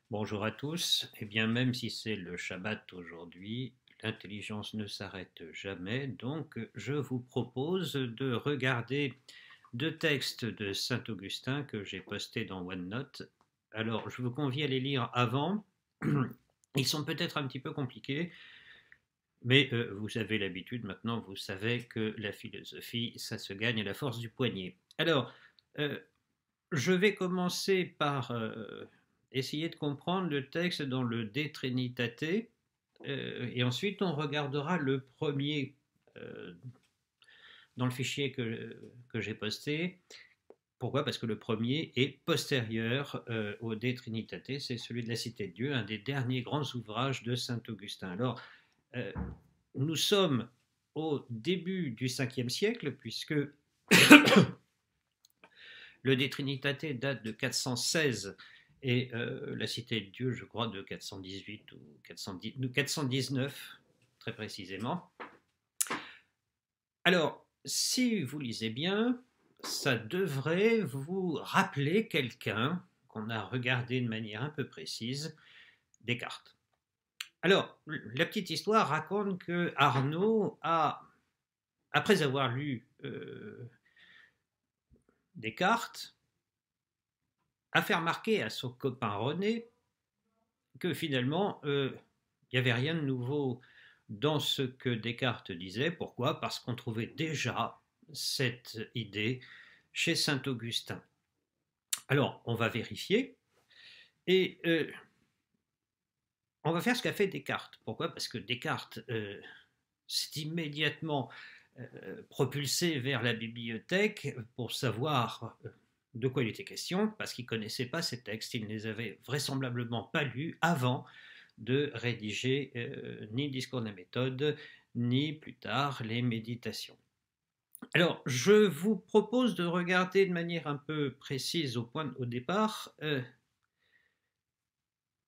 Bonjour à tous. Eh bien, même si c'est le Shabbat aujourd'hui, l'intelligence ne s'arrête jamais. Donc, je vous propose de regarder deux textes de Saint Augustin que j'ai postés dans OneNote. Alors, je vous convie à les lire avant. Ils sont peut-être un petit peu compliqués, mais vous avez l'habitude maintenant, vous savez que la philosophie, ça se gagne à la force du poignet. Alors, je vais commencer par essayer de comprendre le texte dans le De Trinitate, et ensuite on regardera le premier dans le fichier que j'ai posté. Pourquoi? Parce que le premier est postérieur au De Trinitate, c'est celui de la Cité de Dieu, un des derniers grands ouvrages de Saint Augustin. Alors, nous sommes au début du 5e siècle, puisque le De Trinitate date de 416 et la Cité de Dieu, je crois, de 418 ou 419, très précisément. Alors, si vous lisez bien, ça devrait vous rappeler quelqu'un qu'on a regardé de manière un peu précise, Descartes. Alors, la petite histoire raconte que Arnaud après avoir lu Descartes, a fait remarquer à son copain René que finalement, il n'y avait rien de nouveau dans ce que Descartes disait. Pourquoi? Parce qu'on trouvait déjà cette idée chez Saint Augustin. Alors, on va vérifier et on va faire ce qu'a fait Descartes. Pourquoi? Parce que Descartes s'est immédiatement propulsé vers la bibliothèque pour savoir de quoi il était question, parce qu'il ne connaissait pas ces textes, il ne les avait vraisemblablement pas lus avant de rédiger ni le discours de la méthode, ni plus tard les méditations. Alors, je vous propose de regarder de manière un peu précise au départ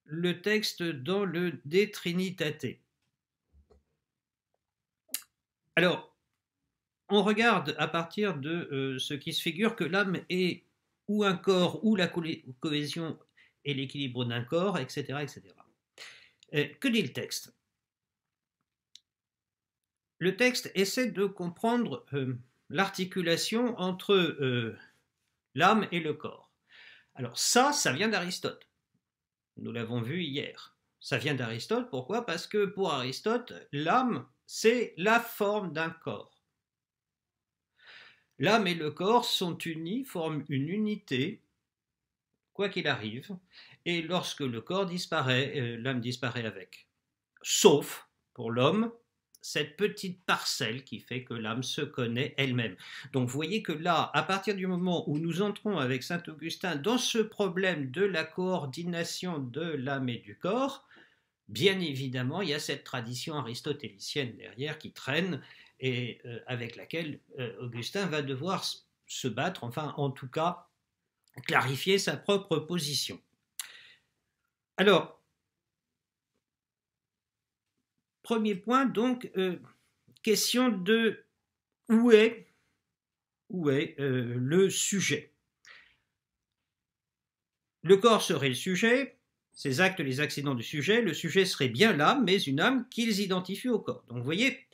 le texte dans le De Trinitate. Alors, on regarde à partir de ce qui se figure que l'âme est ou un corps, ou la cohésion et l'équilibre d'un corps, etc. etc. Que dit le texte? Le texte essaie de comprendre l'articulation entre l'âme et le corps. Alors ça vient d'Aristote. Nous l'avons vu hier. Ça vient d'Aristote, pourquoi? Parce que pour Aristote, l'âme, c'est la forme d'un corps. L'âme et le corps sont unis, forment une unité, quoi qu'il arrive, et lorsque le corps disparaît, l'âme disparaît avec. Sauf, pour l'homme, cette petite parcelle qui fait que l'âme se connaît elle-même. Donc vous voyez que là, à partir du moment où nous entrons avec saint Augustin dans ce problème de la coordination de l'âme et du corps, bien évidemment, il y a cette tradition aristotélicienne derrière qui traîne et avec laquelle Augustin va devoir se battre, enfin en tout cas clarifier sa propre position. Alors, premier point, donc, question de où est le sujet. Le corps serait le sujet, ces actes, les accidents du sujet, le sujet serait bien l'âme, mais une âme qu'ils identifient au corps. Donc vous voyez,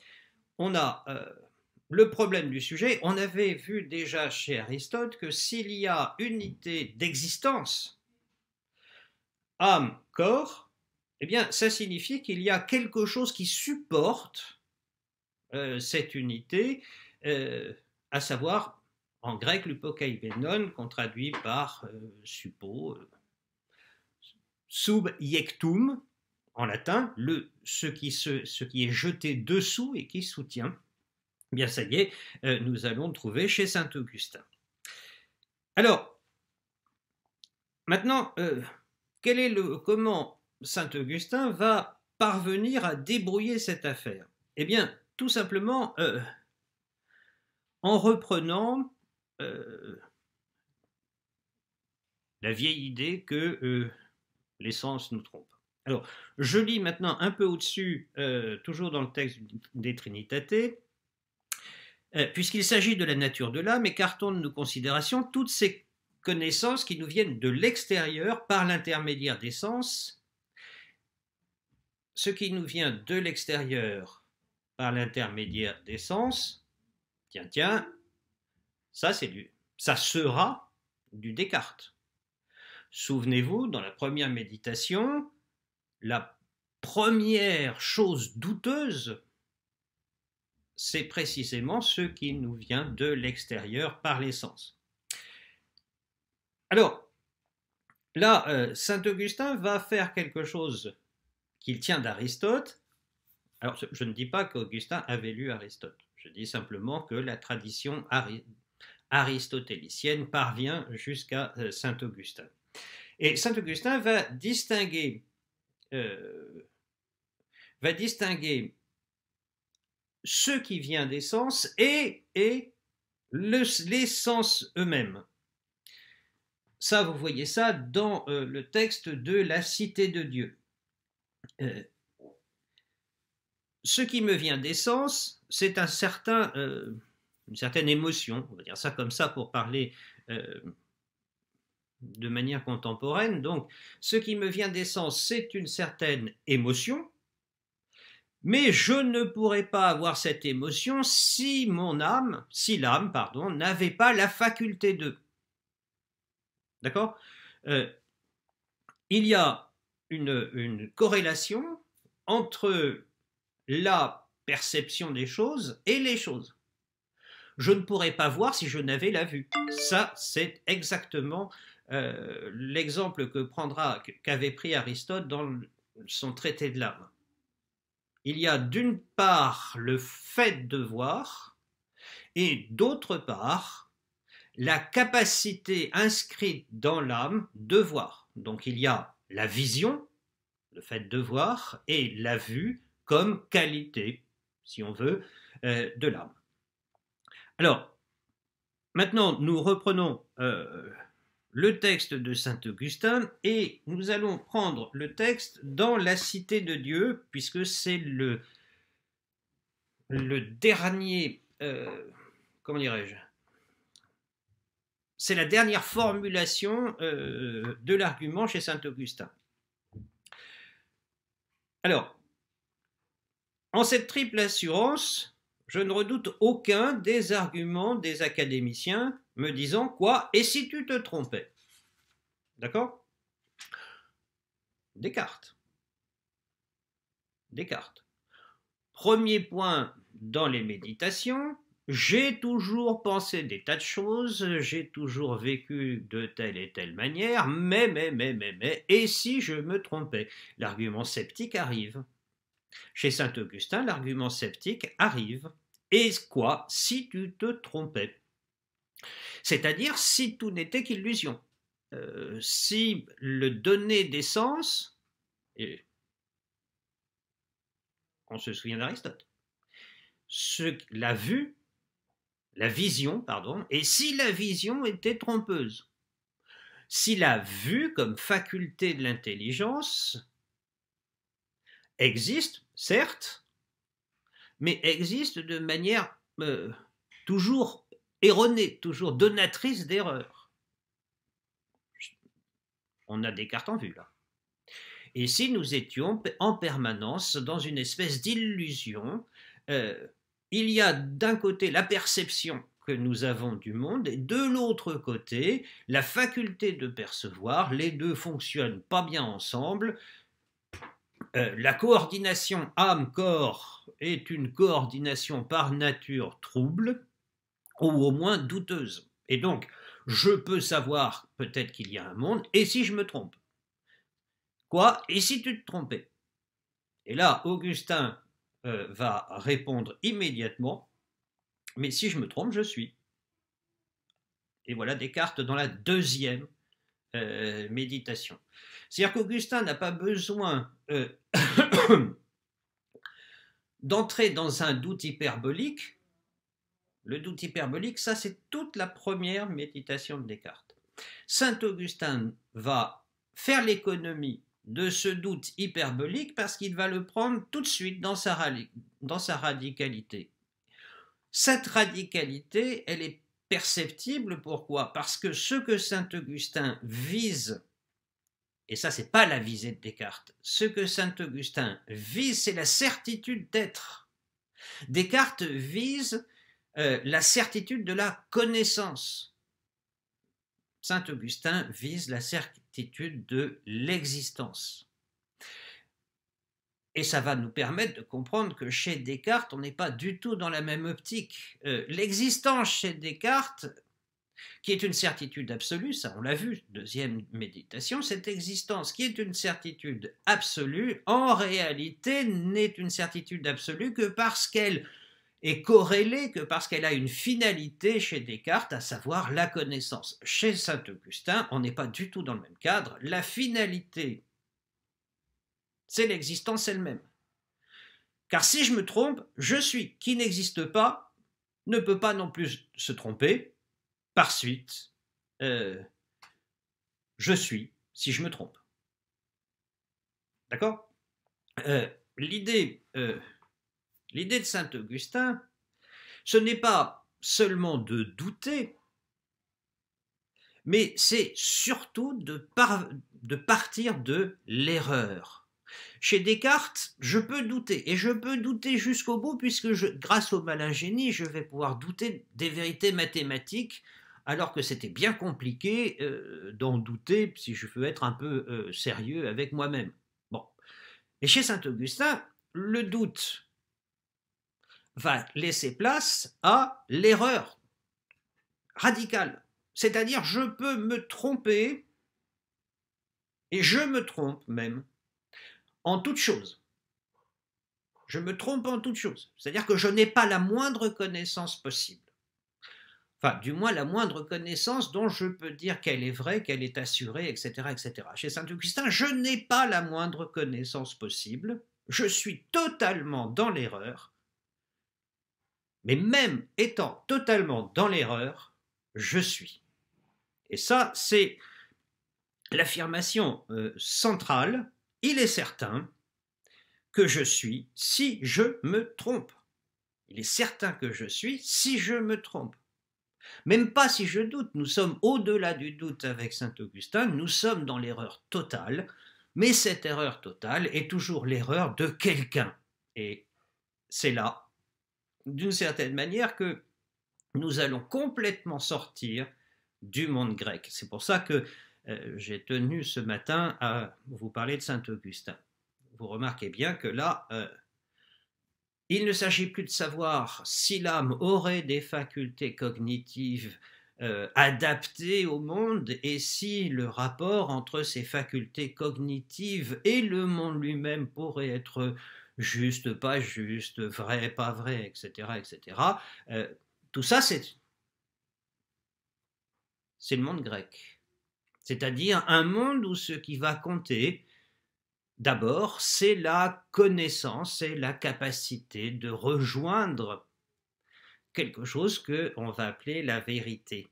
on a le problème du sujet. On avait vu déjà chez Aristote que s'il y a unité d'existence, âme, corps, eh bien ça signifie qu'il y a quelque chose qui supporte cette unité, à savoir en grec l'upokaibenon, qu'on traduit par suppo, sub iectum, en latin, ce qui est jeté dessous et qui soutient. Eh bien ça y est, nous allons le trouver chez saint Augustin. Alors, maintenant, comment saint Augustin va parvenir à débrouiller cette affaire? Eh bien, tout simplement en reprenant la vieille idée que les sens nous trompent. Alors, je lis maintenant un peu au-dessus, toujours dans le texte des Trinitate. Puisqu'il s'agit de la nature de l'âme, écartons de nos considérations toutes ces connaissances qui nous viennent de l'extérieur par l'intermédiaire des sens. Ce qui nous vient de l'extérieur par l'intermédiaire des sens, tiens, ça sera du Descartes. Souvenez-vous, dans la première méditation, la première chose douteuse, c'est précisément ce qui nous vient de l'extérieur par les sens. Alors, là, saint Augustin va faire quelque chose qu'il tient d'Aristote. Alors, je ne dis pas qu'Augustin avait lu Aristote. Je dis simplement que la tradition aristotélicienne parvient jusqu'à saint Augustin. Et saint Augustin va distinguer ce qui vient des sens et les sens eux-mêmes. Ça, vous voyez ça dans le texte de la Cité de Dieu. Ce qui me vient des sens, c'est une certaine émotion, on va dire ça comme ça pour parler de manière contemporaine. Donc, ce qui me vient des sens, c'est une certaine émotion, mais je ne pourrais pas avoir cette émotion si l'âme, n'avait pas la faculté de. D'accord ? Il y a une corrélation entre la perception des choses et les choses. Je ne pourrais pas voir si je n'avais la vue. Ça, c'est exactement l'exemple qu'avait pris Aristote dans son traité de l'âme. Il y a d'une part le fait de voir et d'autre part la capacité inscrite dans l'âme de voir. Donc il y a la vision, le fait de voir, et la vue comme qualité, si on veut, de l'âme. Alors, maintenant, nous reprenons le texte de saint Augustin et nous allons prendre le texte dans la Cité de Dieu, puisque c'est le dernier, comment dirais-je, c'est la dernière formulation de l'argument chez saint Augustin. Alors, en cette triple assurance, je ne redoute aucun des arguments des académiciens me disant quoi, et si tu te trompais? D'accord? Descartes. Premier point dans les méditations, j'ai toujours pensé des tas de choses, j'ai toujours vécu de telle et telle manière, mais, et si je me trompais? L'argument sceptique arrive. Chez saint Augustin, l'argument sceptique arrive. Et quoi si tu te trompais? C'est-à-dire si tout n'était qu'illusion. Si le donné des sens, et on se souvient d'Aristote, la vision, pardon, et si la vision était trompeuse, si la vue comme faculté de l'intelligence existe, certes, mais existe de manière toujours erronée, toujours donatrice d'erreurs. On a Descartes en vue, là. Et si nous étions en permanence dans une espèce d'illusion, il y a d'un côté la perception que nous avons du monde et de l'autre côté la faculté de percevoir. Les deux fonctionnent pas bien ensemble. La coordination âme-corps est une coordination par nature trouble ou au moins douteuse. Et donc, je peux savoir peut-être qu'il y a un monde, et si je me trompe? Quoi? Et si tu te trompais? Et là, Augustin va répondre immédiatement, mais si je me trompe, je suis. Et voilà Descartes dans la deuxième méditation. C'est-à-dire qu'Augustin n'a pas besoin d'entrer dans un doute hyperbolique. Le doute hyperbolique, ça c'est toute la première méditation de Descartes. Saint Augustin va faire l'économie de ce doute hyperbolique parce qu'il va le prendre tout de suite dans sa radicalité. Cette radicalité, elle est perceptible, pourquoi? Parce que ce que saint Augustin vise, et ça c'est pas la visée de Descartes, ce que saint Augustin vise, c'est la certitude d'être. Descartes vise la certitude de la connaissance. Saint Augustin vise la certitude de l'existence. Et ça va nous permettre de comprendre que chez Descartes, on n'est pas du tout dans la même optique. L'existence chez Descartes, qui est une certitude absolue, ça on l'a vu, deuxième méditation, cette existence qui est une certitude absolue, en réalité n'est une certitude absolue que parce qu'elle est corrélée, que parce qu'elle a une finalité chez Descartes, à savoir la connaissance. Chez saint Augustin, on n'est pas du tout dans le même cadre. La finalité, c'est l'existence elle-même. Car si je me trompe, je suis, qui n'existe pas, ne peut pas non plus se tromper. Par suite, je suis, si je me trompe. D'accord? L'idée de saint Augustin, ce n'est pas seulement de douter, mais c'est surtout de partir de l'erreur. Chez Descartes, je peux douter, et je peux douter jusqu'au bout, puisque grâce au malin génie, je vais pouvoir douter des vérités mathématiques, alors que c'était bien compliqué d'en douter, si je veux être un peu sérieux avec moi-même. Bon. Et chez saint Augustin, le doute va laisser place à l'erreur radicale. C'est-à-dire, je peux me tromper, et je me trompe même, en toute chose. Je me trompe en toute chose. C'est-à-dire que je n'ai pas la moindre connaissance possible. Enfin, du moins la moindre connaissance dont je peux dire qu'elle est vraie, qu'elle est assurée, etc., etc. Chez saint Augustin, je n'ai pas la moindre connaissance possible. Je suis totalement dans l'erreur. Mais même étant totalement dans l'erreur, je suis. Et ça, c'est l'affirmation centrale. Il est certain que je suis si je me trompe. Il est certain que je suis si je me trompe. Même pas si je doute, nous sommes au-delà du doute avec saint Augustin, nous sommes dans l'erreur totale, mais cette erreur totale est toujours l'erreur de quelqu'un. Et c'est là, d'une certaine manière, que nous allons complètement sortir du monde grec. C'est pour ça que j'ai tenu ce matin à vous parler de saint Augustin. Vous remarquez bien que là, il ne s'agit plus de savoir si l'âme aurait des facultés cognitives adaptées au monde et si le rapport entre ces facultés cognitives et le monde lui-même pourrait être juste, pas juste, vrai, pas vrai, etc., etc. Tout ça, c'est le monde grec. C'est-à-dire un monde où ce qui va compter, d'abord, c'est la connaissance, c'est la capacité de rejoindre quelque chose qu'on va appeler la vérité.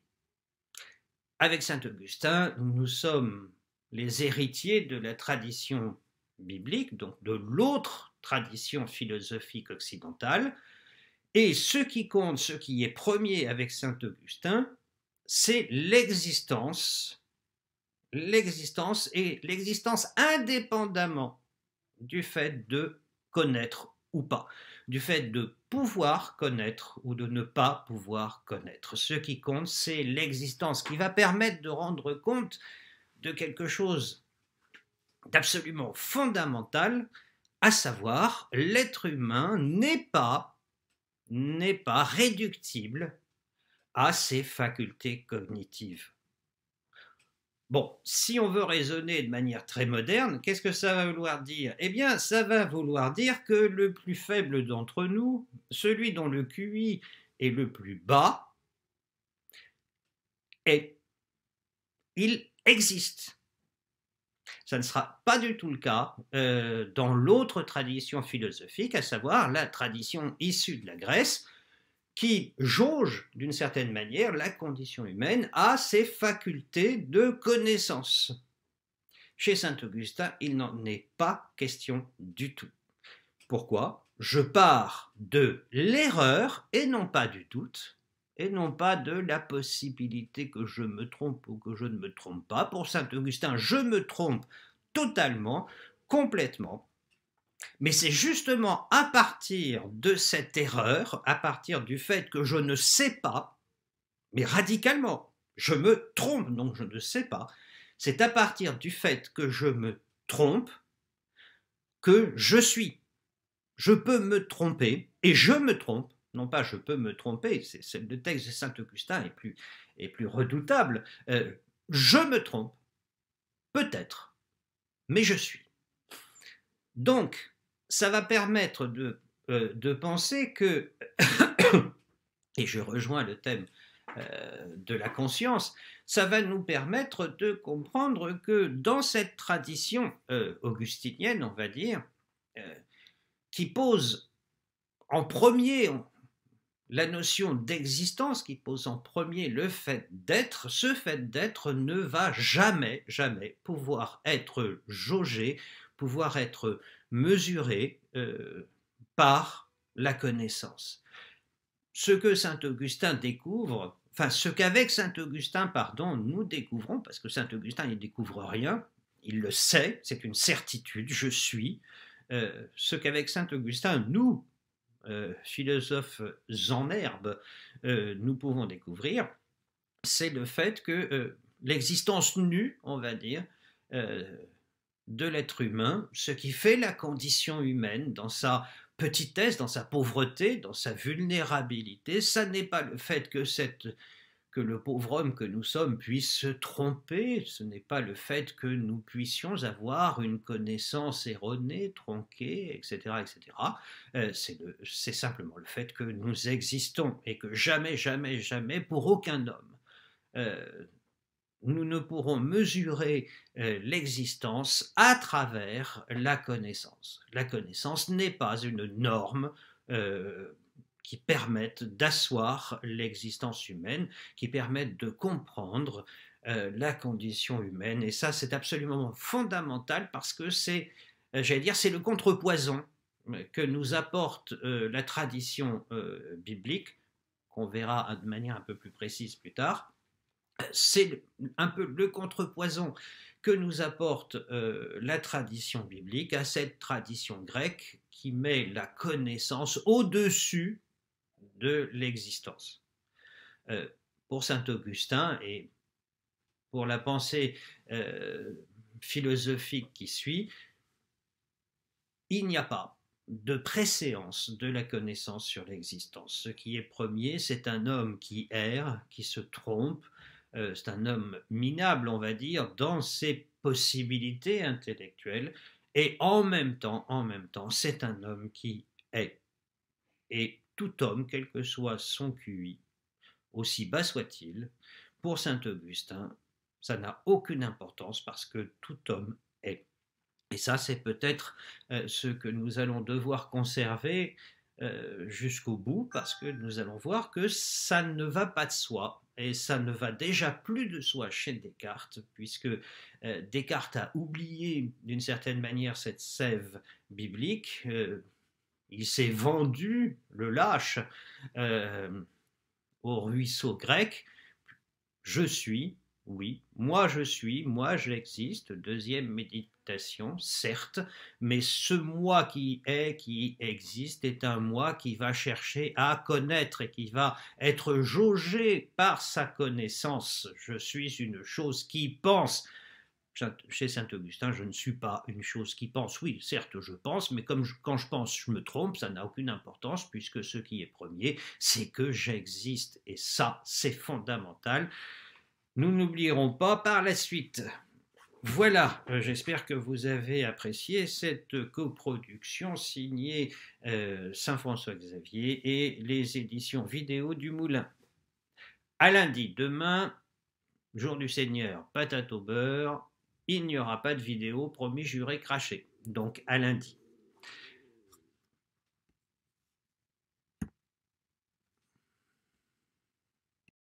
Avec saint Augustin, nous sommes les héritiers de la tradition biblique, donc de l'autre tradition philosophique occidentale, et ce qui compte, ce qui est premier avec saint Augustin, c'est l'existence et l'existence indépendamment du fait de connaître ou pas, du fait de pouvoir connaître ou de ne pas pouvoir connaître. Ce qui compte, c'est l'existence qui va permettre de rendre compte de quelque chose d'absolument fondamental, à savoir l'être humain n'est pas réductible à ses facultés cognitives. Bon, si on veut raisonner de manière très moderne, qu'est-ce que ça va vouloir dire? Eh bien, ça va vouloir dire que le plus faible d'entre nous, celui dont le QI est le plus bas, il existe. Ça ne sera pas du tout le cas dans l'autre tradition philosophique, à savoir la tradition issue de la Grèce, qui jauge d'une certaine manière la condition humaine à ses facultés de connaissance. Chez saint Augustin, il n'en est pas question du tout. Pourquoi? Je pars de l'erreur et non pas du doute, et non pas de la possibilité que je me trompe ou que je ne me trompe pas. Pour saint Augustin, je me trompe totalement, complètement. Mais c'est justement à partir de cette erreur, à partir du fait que je ne sais pas, mais radicalement, je me trompe, donc je ne sais pas, c'est à partir du fait que je me trompe que je suis. Je peux me tromper, et je me trompe, non pas je peux me tromper, le texte de saint Augustin est plus redoutable, je me trompe, peut-être, mais je suis. Donc, ça va permettre de penser que, et je rejoins le thème de la conscience, ça va nous permettre de comprendre que dans cette tradition augustinienne, on va dire, qui pose en premier la notion d'existence, qui pose en premier le fait d'être, ce fait d'être ne va jamais, jamais pouvoir être jaugé, pouvoir être mesuré par la connaissance. Ce que saint Augustin découvre, enfin ce qu'avec saint Augustin, pardon, nous découvrons, parce que saint Augustin il ne découvre rien, il le sait, c'est une certitude, je suis, ce qu'avec saint Augustin, nous, philosophes en herbe, nous pouvons découvrir, c'est le fait que l'existence nue, on va dire, de l'être humain, ce qui fait la condition humaine dans sa petitesse, dans sa pauvreté, dans sa vulnérabilité, ça n'est pas le fait que le pauvre homme que nous sommes puisse se tromper, ce n'est pas le fait que nous puissions avoir une connaissance erronée, tronquée, etc. etc. C'est simplement le fait que nous existons et que jamais, jamais, jamais, pour aucun homme, nous ne pourrons mesurer l'existence à travers la connaissance. La connaissance n'est pas une norme qui permette d'asseoir l'existence humaine, qui permette de comprendre la condition humaine. Et ça, c'est absolument fondamental parce que c'est, j'allais dire, c'est le contrepoison que nous apporte la tradition biblique, qu'on verra de manière un peu plus précise plus tard. C'est un peu le contrepoison que nous apporte la tradition biblique à cette tradition grecque qui met la connaissance au-dessus de l'existence. Pour saint Augustin et pour la pensée philosophique qui suit, il n'y a pas de préséance de la connaissance sur l'existence. Ce qui est premier, c'est un homme qui erre, qui se trompe, c'est un homme minable, on va dire, dans ses possibilités intellectuelles, et en même temps, c'est un homme qui est. Et tout homme, quel que soit son QI, aussi bas soit-il, pour saint Augustin, ça n'a aucune importance parce que tout homme est. Et ça, c'est peut-être ce que nous allons devoir conserver jusqu'au bout, parce que nous allons voir que ça ne va pas de soi, et ça ne va déjà plus de soi chez Descartes, puisque Descartes a oublié d'une certaine manière cette sève biblique, il s'est vendu, le lâche, au ruisseau grec, je suis, oui, moi je suis, moi j'existe, deuxième méditation, certes, mais ce moi qui est, qui existe, est un moi qui va chercher à connaître et qui va être jaugé par sa connaissance. Je suis une chose qui pense. Chez saint Augustin, je ne suis pas une chose qui pense. Oui, certes, je pense, mais quand je pense, je me trompe, ça n'a aucune importance, puisque ce qui est premier, c'est que j'existe. Et ça, c'est fondamental. Nous n'oublierons pas par la suite. Voilà, j'espère que vous avez apprécié cette coproduction signée Saint-François Xavier et les éditions vidéo du Moulin. À lundi, demain, jour du Seigneur, patate au beurre, il n'y aura pas de vidéo, promis, juré, craché. Donc à lundi.